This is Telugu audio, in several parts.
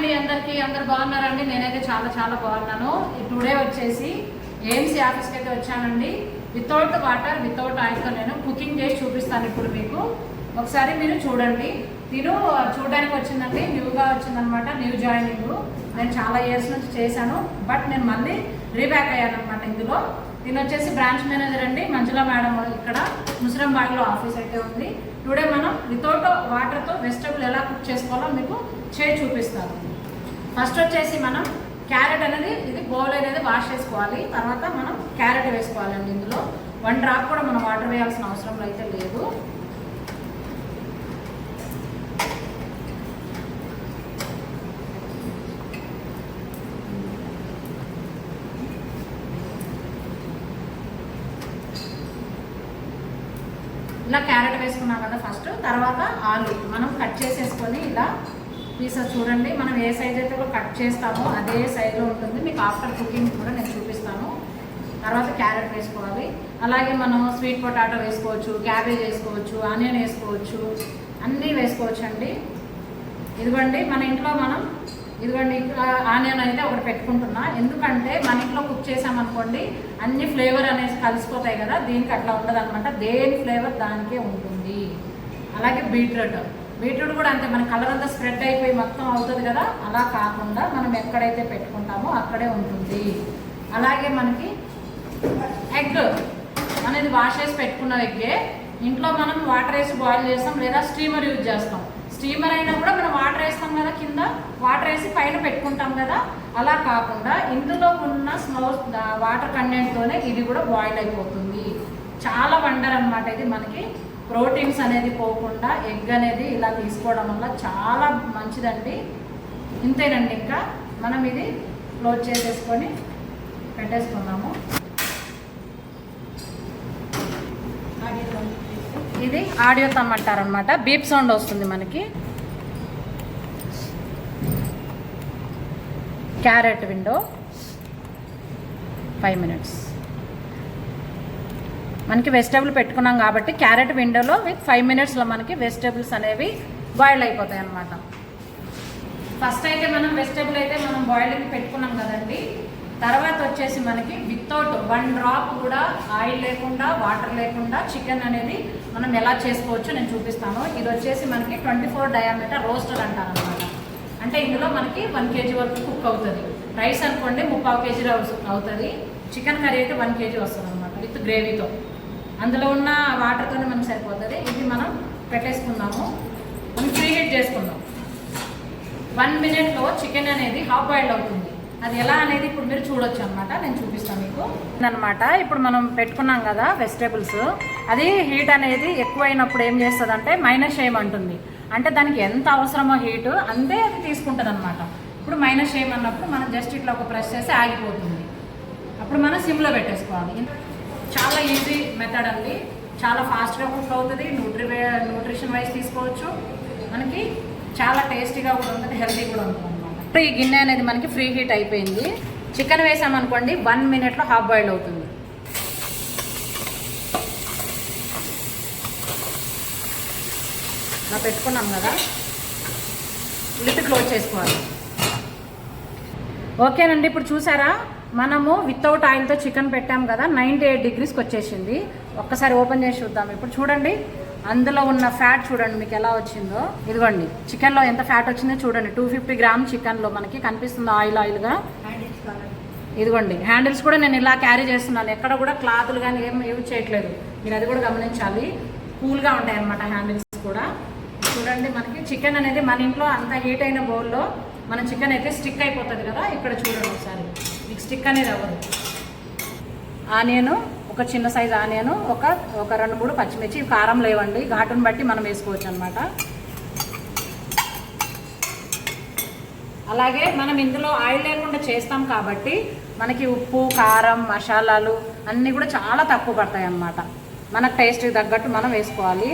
అండి అందరికీ, అందరు బాగున్నారండి? నేనైతే చాలా చాలా బాగున్నాను. టుడే వచ్చేసి ఏఎంసీ ఆఫీస్కి అయితే వచ్చానండి. వితౌట్ వాటర్ వితౌట్ ఆయిల్తో నేను కుకింగ్ చేసి చూపిస్తాను ఇప్పుడు మీకు. ఒకసారి మీరు చూడండి. తిను చూడడానికి వచ్చిందండి, న్యూగా వచ్చిందనమాట, న్యూ జాయినింగ్. నేను చాలా ఇయర్స్ నుంచి చేశాను, బట్ నేను మళ్ళీ రీబ్యాక్ అయ్యాను అనమాట ఇందులో. దీని వచ్చేసి బ్రాంచ్ మేనేజర్ అండి, మంజుల మేడం, ఇక్కడ ముసరంబాగ్లో ఆఫీస్ అయితే ఉంది. టుడే మనం వితౌట్ వాటర్తో వెజిటబుల్ ఎలా కుక్ చేసుకోవాలో మీకు చేసి చూపిస్తాను. ఫస్ట్ వచ్చేసి మనం క్యారెట్ అనేది, ఇది బౌల్ అనేది వాష్ చేసుకోవాలి. తర్వాత మనం క్యారెట్ వేసుకోవాలండి. ఇందులో 1 డ్రాప్ కూడా మనం వాటర్ వేయాల్సిన అవసరం అయితే లేదు. ఇలా క్యారెట్ వేసుకున్నాం కదా ఫస్ట్. తర్వాత ఆలు మనం కట్ చేసేసుకొని ఇలా పీసెస్ చూడండి, మనం ఏ సైజ్ అయితే కట్ చేస్తామో అదే సైజులో ఉంటుంది. మీకు ఆఫ్టర్ కుకింగ్ కూడా నేను చూపిస్తాను. తర్వాత క్యారెట్ వేసుకోవాలి. అలాగే మనం స్వీట్ పొటాటో వేసుకోవచ్చు, క్యాబేజ్ వేసుకోవచ్చు, ఆనియన్ వేసుకోవచ్చు, అన్నీ వేసుకోవచ్చు అండి. ఇదిగోండి మన ఇంట్లో మనం ఇదిగోండి ఆనియన్ అయితే ఒకటి పెట్టుకుంటున్నా. ఎందుకంటే మన ఇంట్లో కుక్ చేసామనుకోండి అన్ని ఫ్లేవర్ అనేసి కలిసిపోతాయి కదా, దీనికి అట్లా ఉండదు అనమాట. దేని ఫ్లేవర్ దానికే ఉంటుంది. అలాగే బీట్రూట్ కూడా అంతే, మన కలర్ అంతా స్ప్రెడ్ అయిపోయి మొత్తం అవుతుంది కదా, అలా కాకుండా మనం ఎక్కడైతే పెట్టుకుంటామో అక్కడే ఉంటుంది. అలాగే మనకి ఎగ్ అనేది వాష్ చేసి పెట్టుకున్న ఎగ్గే ఇంట్లో మనం వాటర్ వేసి బాయిల్ చేస్తాం, లేదా స్టీమర్ యూజ్ చేస్తాం. స్టీమర్ అయినా కూడా మనం వాటర్ వేస్తాం కదా, కింద వాటర్ వేసి పైన పెట్టుకుంటాం కదా, అలా కాకుండా ఇందులో ఉన్న వాటర్ కంటెంట్తోనే ఇది కూడా బాయిల్ అయిపోతుంది. చాలా వండర్ అనమాట ఇది. మనకి ప్రోటీన్స్ అనేది పోకుండా ఎగ్ అనేది ఇలా తీసుకోవడం వల్ల చాలా మంచిదండి. ఇంతేనండి. ఇంకా మనం ఇది క్లోజ్ చేసేసుకొని పెట్టేసుకున్నాము. ఇది ఆడియో థమ్ అంటారనమాట, బీప్ సౌండ్ వస్తుంది మనకి. క్యారెట్ విండో 5 minutes మనకి వెజిటబుల్ పెట్టుకున్నాం కాబట్టి క్యారెట్ విండోలో విత్ 5 minutesలో మనకి వెజిటబుల్స్ అనేవి బాయిల్ అయిపోతాయి అన్నమాట. ఫస్ట్ అయితే మనం వెజిటబుల్ అయితే మనం బాయిలింగ్ పెట్టుకున్నాం కదండి. తర్వాత వచ్చేసి మనకి వితౌట్ 1 డ్రాప్ కూడా ఆయిల్ లేకుండా, వాటర్ లేకుండా చికెన్ అనేది మనం ఎలా చేసుకోవచ్చో నేను చూపిస్తాను. ఇది వచ్చేసి మనకి 24 diameter రోస్టర్ అంటారు అనమాట. అంటే ఇందులో మనకి 1 kg వరకు కుక్ అవుతుంది. రైస్ అనుకోండి 3/4 kg అవుతుంది. చికెన్ కర్రీ అయితే 1 kg వస్తుంది అనమాట, విత్ గ్రేవీతో. అందులో ఉన్న వాటర్తోనే మనకి సరిపోతుంది. ఇది మనం పెట్టేసుకుందాము. మనం ప్రీ హీట్ చేసుకుందాం. 1 minuteలో చికెన్ అనేది హాఫ్ బాయిల్డ్ అవుతుంది. అది ఎలా అనేది ఇప్పుడు మీరు చూడొచ్చు అనమాట, నేను చూపిస్తాను మీకు అనమాట. ఇప్పుడు మనం పెట్టుకున్నాం కదా వెజిటేబుల్స్, అది హీట్ అనేది ఎక్కువైనప్పుడు ఏం చేస్తుంది అంటే మైనస్ చేయమంటుంది. అంటే దానికి ఎంత అవసరమో హీట్ అంతే అది తీసుకుంటుంది అనమాట. ఇప్పుడు మైనస్ చేయమన్నప్పుడు మనం జస్ట్ ఇట్లా ఒక ప్రెస్ చేసి ఆగిపోతుంది. అప్పుడు మనం సిమ్లో పెట్టేసుకోవాలి. చాలా ఈజీ మెథడ్ అండి, చాలా ఫాస్ట్గా కుక్ అవుతుంది. న్యూట్రిషన్ వైజ్ తీసుకోవచ్చు, మనకి చాలా టేస్టీగా కూడా ఉంటుంది, హెల్తీ కూడా ఉంటుంది అనమాట. ఇప్పుడు ఈ గిన్నె అనేది మనకి ఫ్రీ హీట్ అయిపోయింది. చికెన్ వేసామనుకోండి 1 minuteలో హాఫ్ బాయిల్ అవుతుంది. ఇలా పెట్టుకున్నాం కదా, లిడ్ క్లోజ్ చేసుకోవాలి. ఓకేనండి. ఇప్పుడు చూసారా, మనము వితౌట్ ఆయిల్తో చికెన్ పెట్టాం కదా, 98 degreesకి వచ్చేసింది. ఒక్కసారి ఓపెన్ చేసి చూద్దాం. ఇప్పుడు చూడండి, అందులో ఉన్న ఫ్యాట్ చూడండి మీకు ఎలా వచ్చిందో. ఇదిగోండి చికెన్లో ఎంత ఫ్యాట్ వచ్చిందో చూడండి. 250 grams చికెన్లో మనకి కనిపిస్తుంది ఆయిల్గా. ఇదిగోండి హ్యాండిల్స్ కూడా నేను ఇలా క్యారీ చేస్తున్నాను, ఎక్కడ కూడా క్లాతులు కానీ ఏం యూజ్ చేయట్లేదు. మీరు అది కూడా గమనించాలి. కూల్గా ఉంటాయి అన్నమాట హ్యాండిల్స్ కూడా. చూడండి మనకి చికెన్ అనేది మన ఇంట్లో అంత హీట్ అయిన బౌల్లో మన చికెన్ అయితే స్టిక్ అయిపోతుంది కదా. ఇక్కడ చూడండి ఒకసారి, మీకు స్టిక్ అనేది అవ్వదు. ఆనియను, ఒక చిన్న సైజు ఆనియను, ఒక 2-3 పచ్చిమిర్చి. కారం లేవండి, ఘాటును బట్టి మనం వేసుకోవచ్చు అనమాట. అలాగే మనం ఇందులో ఆయిల్ లేకుండా చేస్తాం కాబట్టి మనకి ఉప్పు, కారం, మసాలాలు అన్నీ కూడా చాలా తక్కువ పడతాయి అన్నమాట. మన టేస్ట్కి తగ్గట్టు మనం వేసుకోవాలి.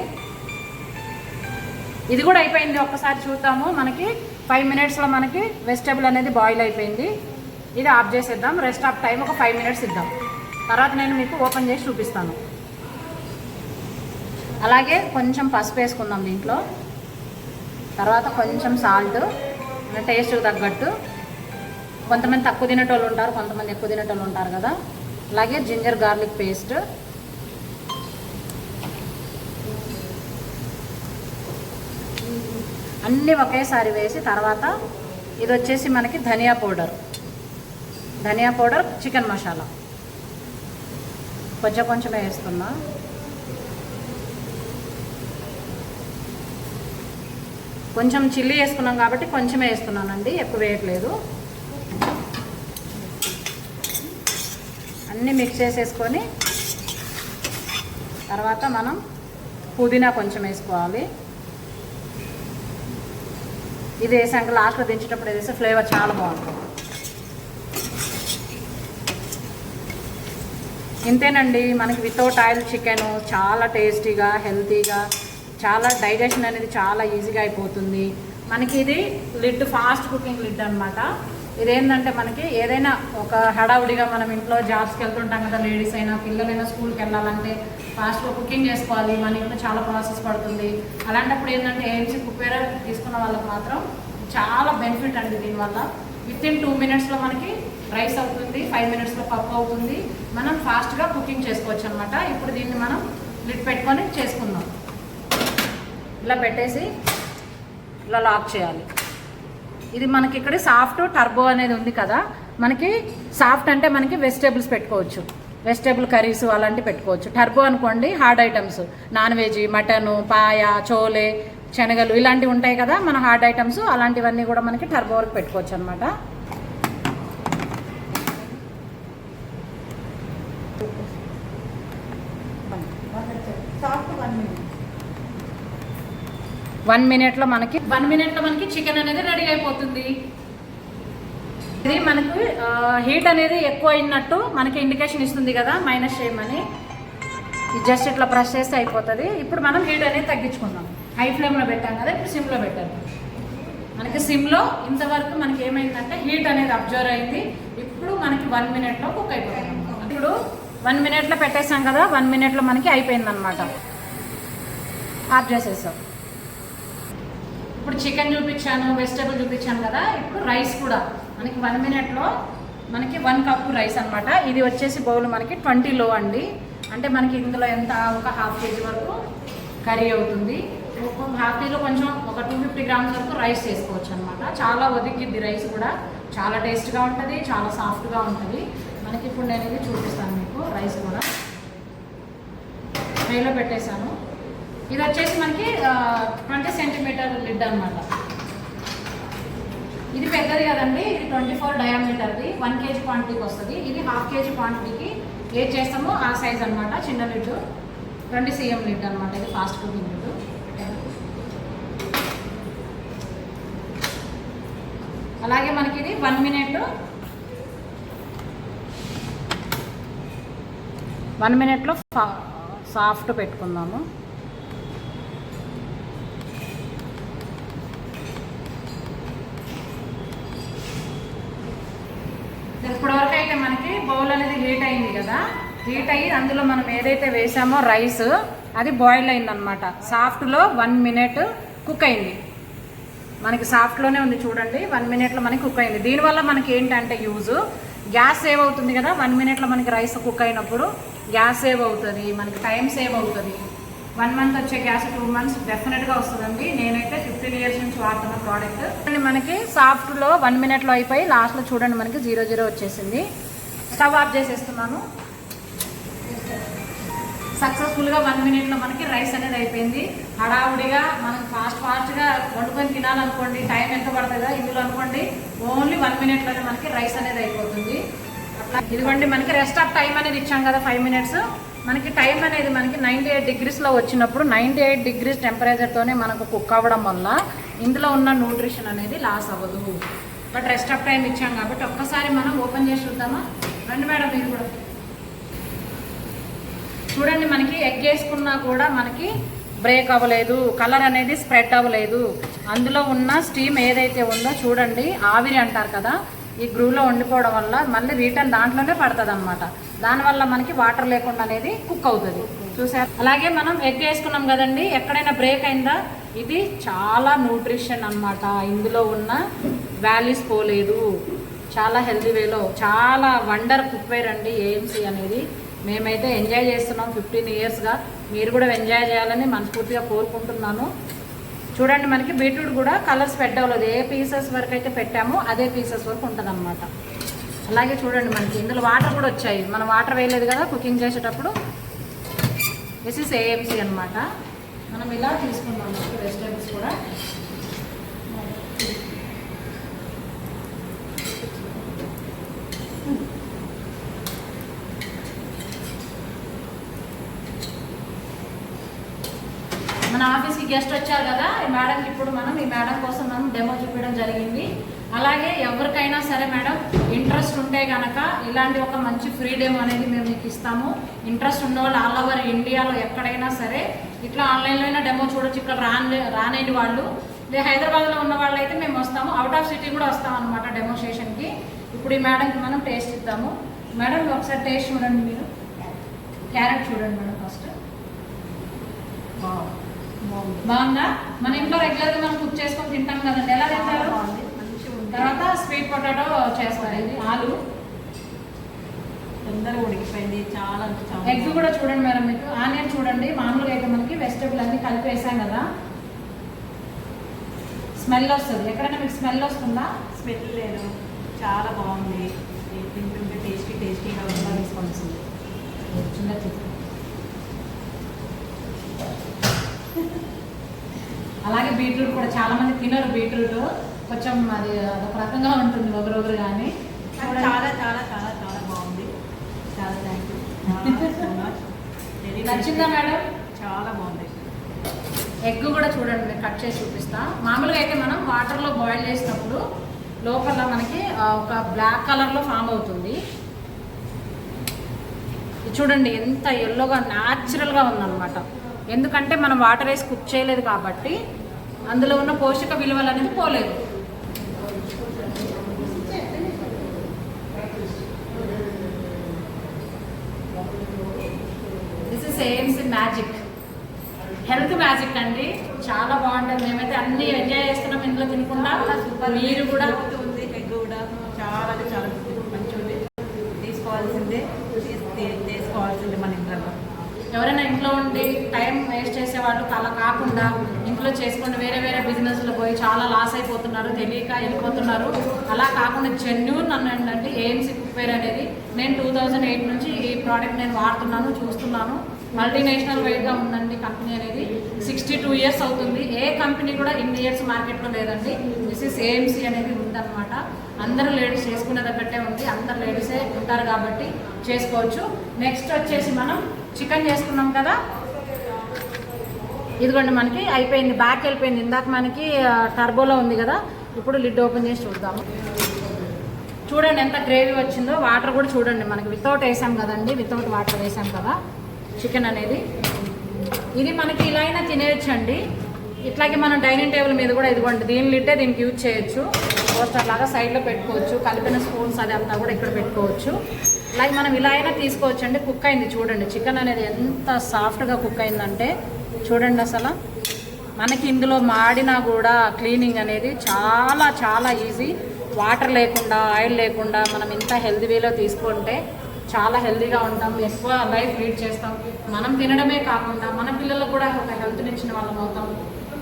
ఇది కూడా అయిపోయింది. ఒక్కసారి చూద్దాము. మనకి 5 minutesలో మనకి వెజిటబుల్ అనేది బాయిల్ అయిపోయింది. ఇది ఆఫ్ చేసేద్దాం. రెస్ట్ ఆఫ్ టైం ఒక 5 minutes ఇద్దాం. తర్వాత నేను మీకు ఓపెన్ చేసి చూపిస్తాను. అలాగే కొంచెం పసుపు వేసుకుందాం దీంట్లో. తర్వాత కొంచెం సాల్ట్, టేస్ట్కి తగ్గట్టు. కొంతమంది తక్కువ తినేటోళ్ళు ఉంటారు, కొంతమంది ఎక్కువ తినేటోళ్ళు ఉంటారు కదా. అలాగే జింజర్ గార్లిక్ పేస్ట్, అన్నీ ఒకేసారి వేసి తర్వాత ఇది వచ్చేసి మనకి ధనియా పౌడర్, చికెన్ మసాలా కొంచెమే వేస్తున్నా. కొంచెం చిల్లీ వేసుకున్నాం కాబట్టి కొంచెమే వేస్తున్నానండి, ఎక్కువ వేయట్లేదు. అన్నీ మిక్స్ చేసేసుకొని తర్వాత మనం పుదీనా కొంచెం వేసుకోవాలి. ఇది వేసాక లాస్ట్లో దించేటప్పుడు వేస్తే ఫ్లేవర్ చాలా బాగుంటుంది. ఇంతేనండి, మనకి వితౌట్ ఆయిల్ చికెన్ చాలా టేస్టీగా, హెల్తీగా, చాలా డైజెషన్ అనేది చాలా ఈజీగా అయిపోతుంది. మనకి ఇది లిడ్ ఫాస్ట్ కుకింగ్ లిడ్ అనమాట. ఇదేంటంటే మనకి ఏదైనా ఒక హడావుడిగా మనం ఇంట్లో జాబ్స్కి వెళ్తుంటాం కదా, లేడీస్ అయినా పిల్లలైనా స్కూల్కి వెళ్ళాలంటే ఫాస్ట్గా కుకింగ్ చేసుకోవాలి, మన ఇంట్లో చాలా ప్రాసెస్ పడుతుంది. అలాంటప్పుడు ఏంటంటే ఏఎంసీ కుక్వేర్ తీసుకున్న వాళ్ళకి మాత్రం చాలా బెనిఫిట్ అండి. దీనివల్ల వితిన్ 2 minutesలో మనకి రైస్ అవుతుంది, 5 minutesలో పప్పు అవుతుంది. మనం ఫాస్ట్గా కుకింగ్ చేసుకోవచ్చు అనమాట. ఇప్పుడు దీన్ని మనం లిడ్ పెట్టుకొని చేసుకుందాం. ఇలా పెట్టేసి ఇలా లాక్ చేయాలి. ఇది మనకి ఇక్కడ సాఫ్ట్ టర్బో అనేది ఉంది కదా, మనకి సాఫ్ట్ అంటే మనకి వెజిటేబుల్స్ పెట్టుకోవచ్చు, వెజిటేబుల్ కర్రీస్ అలాంటివి పెట్టుకోవచ్చు. టర్బో అనుకోండి hard items, non veg, mutton, paya, chole, శనగలు ఇలాంటివి ఉంటాయి కదా మన హార్డ్ ఐటమ్స్, అలాంటివన్నీ కూడా మనకి టర్బో వరకు పెట్టుకోవచ్చు అనమాట. వన్ మినిట్లో మనకి చికెన్ అనేది రెడీ అయిపోతుంది. ఇది మనకు హీట్ అనేది ఎక్కువ అయినట్టు మనకి ఇండికేషన్ ఇస్తుంది కదా, మైనస్ చేయమని. జస్ట్ ఇట్లా ప్రెస్ చేస్తే అయిపోతుంది. ఇప్పుడు మనం హీట్ అనేది తగ్గించుకుందాం. హై ఫ్లేమ్లో పెట్టాం కదా, ఇప్పుడు సిమ్లో పెట్టాము. మనకి సిమ్లో ఇంతవరకు మనకి ఏమైందంటే హీట్ అనేది అబ్జర్వ్ అయింది. ఇప్పుడు మనకి 1 minutలో కుక్ అయిపోతుంది. ఇప్పుడు 1 minutలో పెట్టేసాం కదా, 1 minutలో మనకి అయిపోయింది అనమాట. ఆఫ్ చేసేసాం. ఇప్పుడు చికెన్ చూపించాను, వెజిటేబుల్ చూపించాను కదా, ఇప్పుడు రైస్ కూడా మనకి 1 minutలో మనకి 1 cup రైస్ అనమాట. ఇది వచ్చేసి బౌల్ మనకి 20 లో అండి. అంటే మనకి ఇందులో ఎంత ఒక 1/2 kg వరకు కర్రీ అవుతుంది. ఒక 1/2 kg కొంచెం ఒక 250 grams వరకు రైస్ చేసుకోవచ్చు అనమాట. చాలా ఒదిగిద్ది రైస్ కూడా, చాలా టేస్ట్గా ఉంటుంది, చాలా సాఫ్ట్గా ఉంటుంది మనకి. ఇప్పుడు నేను ఇది చూపిస్తాను మీకు. రైస్ కూడా ట్రేలో పెట్టేశాను. ఇది వచ్చేసి మనకి 20 centimeter లిడ్ అనమాట. ఇది పెద్దది కదండి, ఇది 24 diameterది, 1 kg క్వాంటిటీకి వస్తుంది. ఇది 1/2 kg క్వాంటిటీకి ఏది చేస్తామో ఆ సైజ్ అనమాట. చిన్న లిడ్ 20 cm లిడ్ అనమాట. ఇది ఫాస్ట్ కుకింగ్ లిడ్. అలాగే మనకి ఇది 1 minute లో సాఫ్ట్ పెట్టుకుందాము. ఇప్పటివరకు అయితే మనకి బౌల్ అనేది హీట్ అయింది కదా, హీట్ అయ్యి అందులో మనం ఏదైతే వేసామో రైస్ అది బాయిల్ అయిందనమాట. సాఫ్ట్లో 1 minute కుక్ అయింది. మనకి సాఫ్ట్లోనే ఉంది చూడండి, 1 minutలో మనకి కుక్ అయింది. దీనివల్ల మనకి ఏంటంటే యూజ్, గ్యాస్ సేవ్ అవుతుంది కదా. 1 minutలో మనకి రైస్ కుక్ అయినప్పుడు గ్యాస్ సేవ్ అవుతుంది, మనకి టైం సేవ్ అవుతుంది. 1 month వచ్చే గ్యాస్ 2 months డెఫినెట్గా వస్తుందండి. నేనైతే 15 years నుంచి వాడుతున్న ప్రోడక్ట్. మనకి సాఫ్ట్లో 1 minutలో అయిపోయి లాస్ట్లో చూడండి మనకి 0 వచ్చేసింది. స్టవ్ ఆఫ్ చేసేస్తున్నాను. సక్సెస్ఫుల్గా 1 minutలో మనకి రైస్ అనేది అయిపోయింది. హడావుడిగా మనం ఫాస్ట్గా వండుకొని తినాలనుకోండి, టైం ఎంత పడుతుందో, ఇందులో అనుకోండి ఓన్లీ 1 minutలోనే మనకి రైస్ అనేది అయిపోతుంది. అట్లా ఇదిగోండి మనకి రెస్ట్ ఆఫ్ టైం అనేది ఇచ్చాం కదా 5 minutes. మనకి టైం అనేది మనకి 98 degreesలో వచ్చినప్పుడు 98 degrees టెంపరేచర్తోనే మనకు కుక్ అవ్వడం వల్ల ఇందులో ఉన్న న్యూట్రిషన్ అనేది లాస్ అవ్వదు. బట్ రెస్ట్ ఆఫ్ టైం ఇచ్చాం కాబట్టి ఒక్కసారి మనం ఓపెన్ చేసి చూద్దామా? రండి మేడం, మీరు కూడా చూడండి. మనకి ఎగ్ వేసుకున్నా కూడా మనకి బ్రేక్ అవ్వలేదు, కలర్ అనేది స్ప్రెడ్ అవ్వలేదు. అందులో ఉన్న స్టీమ్ ఏదైతే ఉందో చూడండి, ఆవిరి అంటారు కదా, ఈ గ్రూలో వండిపోవడం వల్ల మళ్ళీ రిటర్న్ దాంట్లోనే పడుతుంది అనమాట. దానివల్ల మనకి వాటర్ లేకుండా అనేది కుక్ అవుతుంది. చూసారు. అలాగే మనం ఎగ్ వేసుకున్నాం కదండి, ఎక్కడైనా బ్రేక్ అయిందా? ఇది చాలా న్యూట్రిషన్ అన్నమాట. ఇందులో ఉన్న వాల్యూస్ పోలేదు. చాలా హెల్తీ వేలో చాలా వండర్ కుక్వేర్ అండి ఏఎంసీ అనేది. మేమైతే ఎంజాయ్ చేస్తున్నాం 15 ఇయర్స్గా. మీరు కూడా ఎంజాయ్ చేయాలని మనస్ఫూర్తిగా కోరుకుంటున్నాను. చూడండి, మనకి బీట్రూట్ కూడా కలర్స్ పెట్టవలేదు. ఏ పీసెస్ వరకు అయితే పెట్టామో అదే పీసెస్ వరకు ఉంటుంది అనమాట. అలాగే చూడండి, మనకి ఇందులో వాటర్ కూడా వచ్చాయి. మనం వాటర్ వేయలేదు కదా కుకింగ్ చేసేటప్పుడు. దిస్ ఇస్ ఏఎంసీ అనమాట. మనం ఇలా తీసుకున్నాం వెజిటేబుల్స్ కూడా. మన ఆఫీస్కి గెస్ట్ వచ్చారు కదా, ఈ మేడంకి ఇప్పుడు మనం ఈ మేడం కోసం మనం డెమో చూపించడం జరిగింది. అలాగే ఎవరికైనా సరే మేడం ఇంట్రెస్ట్ ఉంటే కనుక ఇలాంటి ఒక మంచి ఫ్రీ డెమో అనేది మేము మీకు ఇస్తాము. ఇంట్రెస్ట్ ఉన్న వాళ్ళు ఆల్ ఓవర్ ఇండియాలో ఎక్కడైనా సరే ఇట్లా ఆన్లైన్లో అయినా డెమో చూడొచ్చు. ఇక్కడ రానేని వాళ్ళు హైదరాబాద్లో ఉన్న వాళ్ళు అయితే మేము వస్తాము. అవుట్ ఆఫ్ సిటీ కూడా వస్తాం అనమాట డెమోన్స్ట్రేషన్కి. ఇప్పుడు ఈ మేడంకి మనం టేస్ట్ ఇద్దాము. మేడం ఒకసారి టేస్ట్ చూడండి. మీరు క్యారెట్ చూడండి మేడం ఫస్ట్. బాగుందా? మన ఇంట్లో రెగ్యులర్గా మనం కుక్ చేసుకొని తింటాం కదండి, ఎలా తింటారు? తర్వాత స్వీట్ పొటాటో చేస్తారు. ఇది ఆలు తొందరగా ఉడికిపోయింది. చాలా ఎగ్ కూడా చూడండి మేడం. మీకు ఆనియన్ చూడండి. మామూలుగా అయితే మనకి వెజిటేబుల్ అన్ని కలిపి వేసాం కదా, స్మెల్ వస్తుంది. ఎక్కడైనా మీకు స్మెల్ వస్తుందా? స్మెల్ లేదు, చాలా బాగుంది. తింటుంటే టేస్టీగా తీసుకొస్తుంది. చిన్న అలాగే బీట్రూట్ కూడా చాలా మంది తినరు. బీట్రూట్ కొంచెం అది ఒక రకంగా ఉంటుంది ఒకరొకరు, కానీ చాలా చాలా చాలా చాలా బాగుంది. చాలా థ్యాంక్ యూ. నచ్చిందా మేడం? చాలా బాగుంది. ఎగ్ కూడా చూడండి, నేను కట్ చేసి చూపిస్తా. మామూలుగా అయితే మనం వాటర్లో బాయిల్ చేసినప్పుడు లోపల మనకి ఒక బ్లాక్ కలర్లో ఫామ్ అవుతుంది. చూడండి ఎంత ఎల్లోగా న్యాచురల్గా ఉందన్నమాట. ఎందుకంటే మనం వాటర్ వేసి కుక్ చేయలేదు కాబట్టి అందులో ఉన్న పోషక విలువలు అనేది పోలేదు. This is AMC magic, health magic అండి. చాలా బాగుంటుంది. మేమైతే అన్ని ఎంజాయ్ చేస్తున్నాం ఇంట్లో తినకుండా. మీరు కూడా ఉంది. ఎగ్ కూడా చాలా చాలా మంచిగా ఉంది. తీసుకోవాల్సిందే మన ఇంట్లో. ఎవరైనా ఇంట్లో ఉండి టైం వేస్ట్ చేసేవాళ్ళు అలా కాకుండా ఇంట్లో చేసుకుని వేరే వేరే బిజినెస్లో పోయి చాలా లాస్ అయిపోతున్నారు, తెలియక వెళ్ళిపోతున్నారు. అలా కాకుండా జెన్యూన్ అనండి ఏఎంసీ కుక్వేర్ అనేది. నేను 2008 నుంచి ఈ ప్రోడక్ట్ నేను వాడుతున్నాను, చూస్తున్నాను. మల్టీనేషనల్ వైడ్గా ఉందండి కంపెనీ అనేది. 62 ఇయర్స్ అవుతుంది. ఏ కంపెనీ కూడా ఇన్ని ఇయర్స్ మార్కెట్లో లేదండి. దిస్ ఇస్ ఏఎంసీ అనేది ఉందన్నమాట. అందరూ లేడీస్ చేసుకునే తగ్గట్టే ఉంది. అందరు లేడీసే ఉంటారు కాబట్టి చేసుకోవచ్చు. నెక్స్ట్ వచ్చేసి మనం చికెన్ చేసుకున్నాం కదా, ఇదిగోండి మనకి అయిపోయింది. బ్యాక్ వెళ్ళిపోయింది. ఇందాక మనకి టర్బోలో ఉంది కదా, ఇప్పుడు లిడ్ ఓపెన్ చేసి చూద్దాము. చూడండి ఎంత గ్రేవీ వచ్చిందో. వాటర్ కూడా చూడండి, మనకి వితౌట్ వేసాం కదండి, వితౌట్ వాటర్ వేసాం కదా చికెన్ అనేది. ఇది మనకి ఇలా అయినా తినేయచ్చండి. ఇట్లాగే మనం డైనింగ్ టేబుల్ మీద కూడా ఇదిగోండి దీని లిడ్డే దీనికి యూజ్ చేయొచ్చు. రోస్టర్ లాగా సైడ్లో పెట్టుకోవచ్చు. కలిపిన స్పూన్స్ అది అంతా కూడా ఇక్కడ పెట్టుకోవచ్చు. అలాగే మనం ఇలా అయినా తీసుకోవచ్చు అండి. కుక్ అయింది చూడండి. చికెన్ అనేది ఎంత సాఫ్ట్గా కుక్ అయిందంటే చూడండి. అసలు మనకి ఇందులో మాడినా కూడా క్లీనింగ్ అనేది చాలా చాలా ఈజీ. వాటర్ లేకుండా ఆయిల్ లేకుండా మనం ఇంత హెల్తీ వేలో తీసుకుంటే చాలా హెల్తీగా ఉంటాం, ఎక్కువ లైఫ్ లీడ్ చేస్తాం. మనం తినడమే కాకుండా మన పిల్లలకు కూడా ఒక హెల్త్ని ఇచ్చిన వాళ్ళం అవుతాం.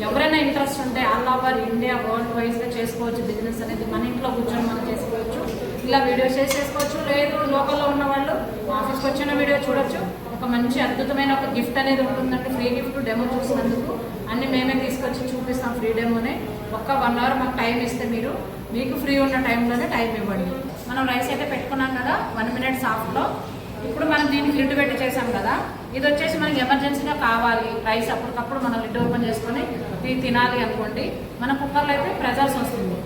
ఎవరైనా ఇంట్రెస్ట్ ఉంటే ఆల్ ఓవర్ ఇండియా వరల్డ్ వైజ్గా చేసుకోవచ్చు బిజినెస్ అనేది. మన ఇంట్లో కూర్చొని మనం చేసుకోవచ్చు. ఇలా వీడియోస్ చేసుకోవచ్చు. లేదు లోకల్లో ఉన్న వాళ్ళు ఆఫీస్కి వచ్చిన వీడియో చూడొచ్చు. ఒక మంచి అద్భుతమైన ఒక గిఫ్ట్ అనేది ఉంటుందంటే ఫ్రీ గిఫ్ట్ డెమో చూసినందుకు అన్ని మేమే తీసుకొచ్చి చూపిస్తాం. ఫ్రీ డెమోనే. ఒక్క 1 అవర్ మాకు టైం ఇస్తే మీకు ఫ్రీ ఉన్న టైంలోనే టైం ఇవ్వండి. మనం రైస్ అయితే పెట్టుకున్నాం కదా 1 మినిట్ సాఫ్ట్లో. ఇప్పుడు మనం దీనికి లిడ్ పెట్టి చేసాం కదా, ఇది వచ్చేసి మనకి ఎమర్జెన్సీగా కావాలి రైస్, అప్పటికప్పుడు మనం లిడ్ ఓపెన్ చేసుకొని ఇది తినాలి అనుకోండి. మన కుక్కర్లో అయితే ప్రెజర్స్ వస్తుంది,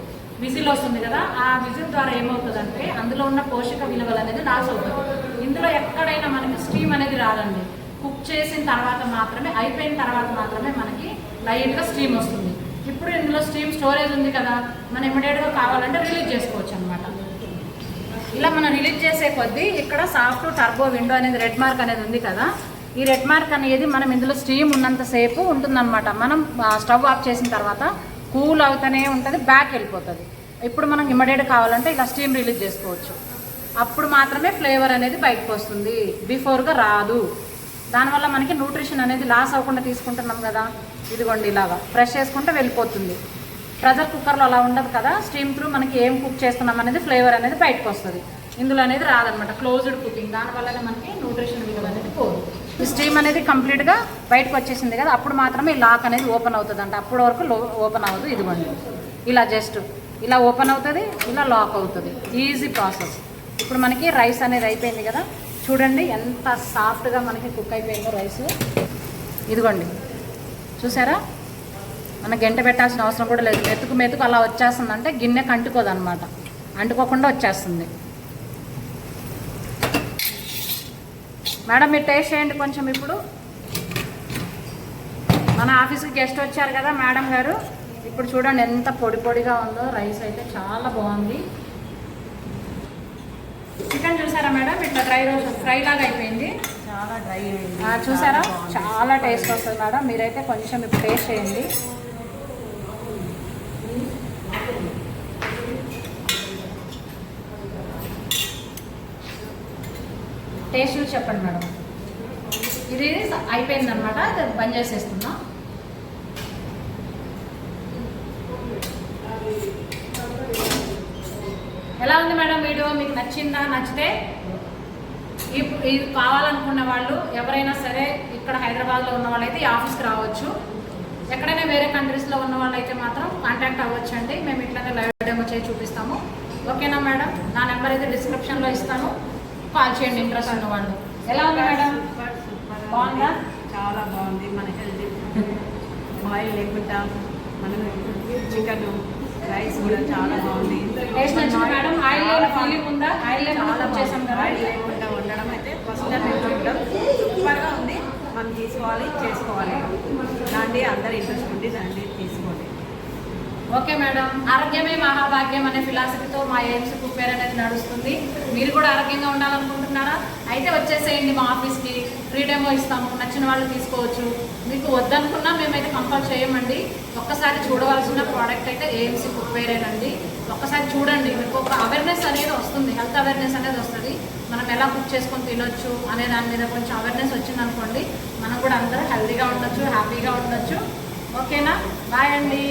విజిల్ వస్తుంది కదా. ఆ విజిల్ ద్వారా ఏమవుతుందంటే అందులో ఉన్న పోషక విలువలు అనేది లాస్ అవుతుంది. ఇందులో ఎక్కడైనా మనకి స్టీమ్ అనేది రాదండి. కుక్ చేసిన తర్వాత మాత్రమే, అయిపోయిన తర్వాత మాత్రమే మనకి లైట్గా స్టీమ్ వస్తుంది. ఇప్పుడు ఇందులో స్టీమ్ స్టోరేజ్ ఉంది కదా, మనం ఇమీడియట్గా కావాలంటే రిలీజ్ చేసుకోవచ్చు అనమాట. ఇలా మనం రిలీజ్ చేసే కొద్దీ ఇక్కడ సాఫ్ట్ టర్బో విండో అనేది రెడ్ మార్క్ అనేది ఉంది కదా, ఈ రెడ్ మార్క్ అనేది మనం ఇందులో స్టీమ్ ఉన్నంతసేపు ఉంటుందన్నమాట. మనం స్టవ్ ఆఫ్ చేసిన తర్వాత కూల్ అవుతూనే ఉంటుంది, బ్యాక్ వెళ్ళిపోతుంది. ఇప్పుడు మనం ఇమ్మీడియట్ కావాలంటే ఇలా స్టీమ్ రిలీజ్ చేసుకోవచ్చు. అప్పుడు మాత్రమే ఫ్లేవర్ అనేది బయటకు వస్తుంది, బిఫోర్గా రాదు. దానివల్ల మనకి న్యూట్రిషన్ అనేది లాస్ అవ్వకుండా తీసుకుంటున్నాం కదా. ఇదిగోండి ఇలాగా ఫ్రెష్ చేసుకుంటే వెళ్ళిపోతుంది. ప్రెషర్ కుక్కర్లో అలా ఉండదు కదా, స్టీమ్ త్రూ మనకి ఏం కుక్ చేస్తున్నాం అనేది ఫ్లేవర్ అనేది బయటకు వస్తుంది. ఇందులో అనేది రాదనమాట, క్లోజ్డ్ కుకింగ్. దానివల్లనే మనకి న్యూట్రిషన్ విలువ అనేది పోదు. ఈ స్టీమ్ అనేది కంప్లీట్గా బయటకు వచ్చేసింది కదా, అప్పుడు మాత్రమే ఈ లాక్ అనేది ఓపెన్ అవుతుంది అంట. అప్పటి వరకు ఓపెన్ అవ్వదు. ఇదిగోండి ఇలా జస్ట్ ఇలా ఓపెన్ అవుతుంది, ఇలా లాక్ అవుతుంది. Easy process. ఇప్పుడు మనకి రైస్ అనేది అయిపోయింది కదా, చూడండి ఎంత సాఫ్ట్గా మనకి కుక్ అయిపోయిందో రైస్. ఇదిగోండి చూసారా, మన గంట పెట్టాల్సిన అవసరం కూడా లేదు. మెతుకు మెతుకు అలా వచ్చేస్తుంది, అంటే గిన్నెకి అంటుకోదు అనమాట, అంటుకోకుండా వచ్చేస్తుంది. మేడం మీరు టేస్ట్ చేయండి కొంచెం. ఇప్పుడు మన ఆఫీస్కి గెస్ట్ వచ్చారు కదా మేడం గారు, ఇప్పుడు చూడండి ఎంత పొడి పొడిగా ఉందో రైస్ అయితే, చాలా బాగుంది. చికెన్ చూసారా మేడం, ఇట్లా ఫ్రై లాగా అయిపోయింది, చాలా డ్రై అయింది. చూసారా, చాలా టేస్ట్ వస్తుంది మేడం. మీరైతే కొంచెం ఇప్పుడు టేస్ట్ చేయండి. టేస్ట్ చూసి చెప్పండి మేడం. ఇది అయిపోయింది అనమాట, బంద్ చేసేస్తున్నా. ఎలా ఉంది మేడం వీడియో, మీకు నచ్చిందా? నచ్చితే ఇది కావాలనుకున్న వాళ్ళు ఎవరైనా సరే ఇక్కడ హైదరాబాద్లో ఉన్న వాళ్ళైతే ఈ ఆఫీస్కి రావచ్చు. ఎక్కడైనా వేరే కంట్రీస్లో ఉన్న వాళ్ళైతే మాత్రం కాంటాక్ట్ అవ్వచ్చు అండి. మేము ఇట్లానే లైవ్ డెమో చేసి చూపిస్తాము. ఓకేనా మేడం? నా నెంబర్ అయితే డిస్క్రిప్షన్లో ఇస్తాను, కాల్ చేయండి ఇంట్రెస్ట్ ఉన్న వాళ్ళు. ఎలా ఉంది మేడం? బాగుందా? చాలా బాగుంది. మన హెల్తీ బాయిల్ లేకుండా మనం చికెన్ రైస్ కూడా చాలా బాగుంది. టేస్ట్ నచ్చింది మేడం? ఆయిల్ లేని ఫీలింగ్ ఉందా? ఆయిల్ లేకుండా చేసాం కదా. ఆయిల్ లేకుండా వండడం అయితే ఫస్ట్ టైం చూడడం సూపర్గా ఉంది. మనం తీసుకోవాలి, చేసుకోవాలి. దాంట్లో అందరూ ఇంట్రెస్ట్ ఉండి దాంట్లో తీసుకోవాలి. Okay madam. ఆరోగ్యమే మహాభాగ్యం అనే ఫిలాసఫీతో మా ఎయిమ్స్ కుక్వేర్ అనేది నడుస్తుంది. మీరు కూడా ఆరోగ్యంగా ఉండాలనుకుంటున్నారా? అయితే వచ్చేసేయండి మా ఆఫీస్కి, ఫ్రీ డెమో ఇస్తాము. నచ్చిన వాళ్ళు తీసుకోవచ్చు. మీకు వద్దనుకున్నా మేమైతే కంపల్ చేయమండి. ఒక్కసారి చూడవలసిన ప్రోడక్ట్ అయితే ఏఎంసీ కుక్వేరేనండి. ఒక్కసారి చూడండి, మీకు ఒక అవేర్నెస్ అనేది వస్తుంది, హెల్త్ అవేర్నెస్ అనేది వస్తుంది. మనం ఎలా కుక్ చేసుకొని తినొచ్చు అనే దాని మీద కొంచెం అవేర్నెస్ వచ్చిందనుకోండి, మనం కూడా అందరూ హెల్తీగా ఉండొచ్చు, హ్యాపీగా ఉండొచ్చు. ఓకేనా? బాయ్ అండి.